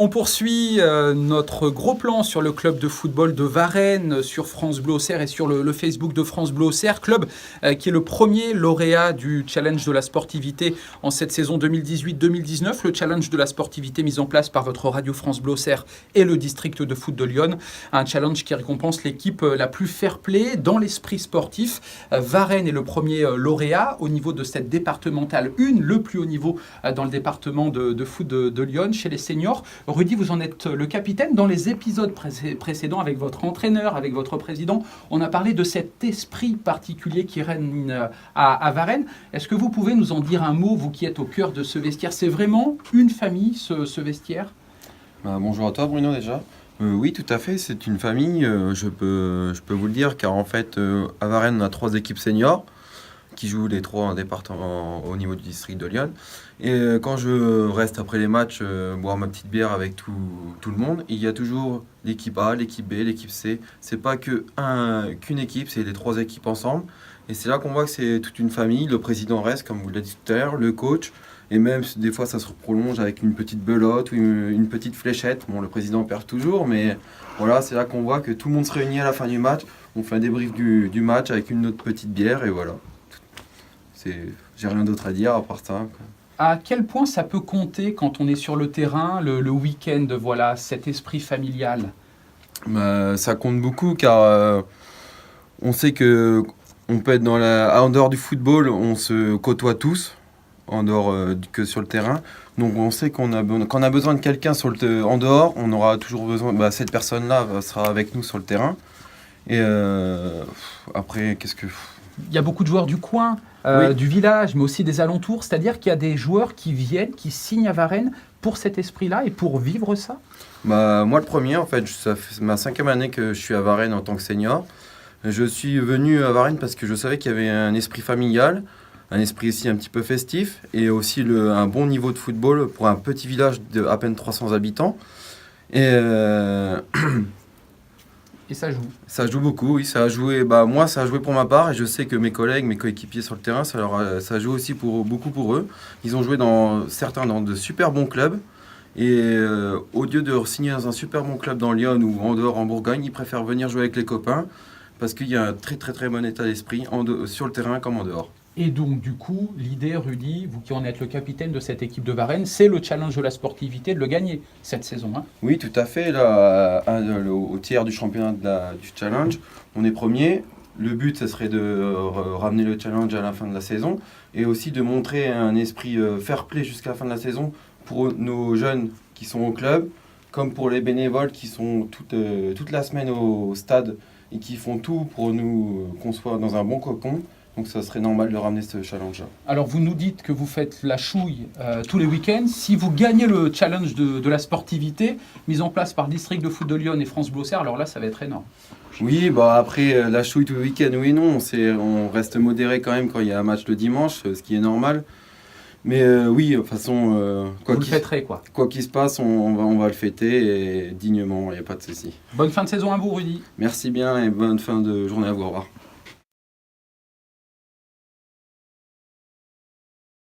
On poursuit notre gros plan sur le club de football de Varennes, sur France Bleu Auxerre et sur le Facebook de France Bleu Auxerre, club qui est le premier lauréat du challenge de la sportivité en cette saison 2018-2019, le challenge de la sportivité mis en place par votre radio France Bleu Auxerre et le district de foot de Lyon, un challenge qui récompense l'équipe la plus fair-play dans l'esprit sportif. Varennes est le premier lauréat au niveau de cette départementale 1, le plus haut niveau dans le département de foot de Lyon chez les seniors. Rudy, vous en êtes le capitaine. Dans les épisodes précédents, avec votre entraîneur, avec votre président, on a parlé de cet esprit particulier qui règne à Varennes. Est-ce que vous pouvez nous en dire un mot, vous qui êtes au cœur de ce vestiaire? C'est vraiment une famille, ce vestiaire? Bonjour à toi Bruno déjà. Oui, tout à fait, c'est une famille, je peux vous le dire, car en fait, à Varennes, on a 3 équipes seniors qui jouent les 3 en département au niveau du district de Lyon. Et quand je reste après les matchs, boire ma petite bière avec tout le monde, il y a toujours l'équipe A, l'équipe B, l'équipe C. C'est pas qu'une équipe, c'est les 3 équipes ensemble. Et c'est là qu'on voit que c'est toute une famille. Le président reste, comme vous l'avez dit tout à l'heure, le coach. Et même des fois, ça se prolonge avec une petite belote ou une petite fléchette. Bon, le président perd toujours, mais voilà, c'est là qu'on voit que tout le monde se réunit à la fin du match. On fait un débrief du match avec une autre petite bière et voilà. J'ai rien d'autre à dire à part ça, quoi. À quel point ça peut compter quand on est sur le terrain, le week-end, voilà, cet esprit familial? Ça compte beaucoup car on sait que on peut être en dehors du football, on se côtoie tous, en dehors que sur le terrain. Donc on sait quand on a besoin de quelqu'un en dehors, on aura toujours besoin, cette personne-là sera avec nous sur le terrain. Et après, Il y a beaucoup de joueurs du coin, Oui. du village, mais aussi des alentours. C'est-à-dire qu'il y a des joueurs qui viennent, qui signent à Varennes pour cet esprit-là et pour vivre ça? Moi, le premier, en fait, ça fait ma 5e année que je suis à Varennes en tant que senior. Je suis venu à Varennes parce que je savais qu'il y avait un esprit familial, un esprit aussi un petit peu festif, et aussi un bon niveau de football pour un petit village de à peine 300 habitants. Et Et ça joue. ça joue beaucoup, oui, ça a joué. Moi, ça a joué pour ma part, et je sais que mes collègues, mes coéquipiers sur le terrain, ça joue aussi beaucoup pour eux. Ils ont joué certains dans de super bons clubs. Et au lieu de signer dans un super bon club dans Lyon ou en dehors en Bourgogne, ils préfèrent venir jouer avec les copains parce qu'il y a un très très très bon état d'esprit sur le terrain comme en dehors. Et donc, du coup, l'idée, Rudy, vous qui en êtes le capitaine de cette équipe de Varennes, c'est le challenge de la sportivité, de le gagner cette saison, hein. Oui, tout à fait. Là, au tiers du championnat du challenge, on est premier. Le but, ce serait de ramener le challenge à la fin de la saison et aussi de montrer un esprit fair-play jusqu'à la fin de la saison pour nos jeunes qui sont au club, comme pour les bénévoles qui sont toute la semaine au stade et qui font tout pour nous qu'on soit dans un bon cocon. Donc ça serait normal de ramener ce challenge-là. Alors, vous nous dites que vous faites la chouille tous les week-ends. Si vous gagnez le challenge de la sportivité, mis en place par District de foot de Lyon et France Bleu Auxerre, alors là, ça va être énorme. Oui, après, la chouille tout le week-end, oui et non. On reste modéré quand même quand il y a un match le dimanche, ce qui est normal. Mais oui, de toute façon, Vous le fêterez, quoi. quoi qu'il se passe, on va le fêter et dignement, il n'y a pas de souci. Bonne fin de saison à vous, Rudy. Merci bien et bonne fin de journée à vous. Au revoir.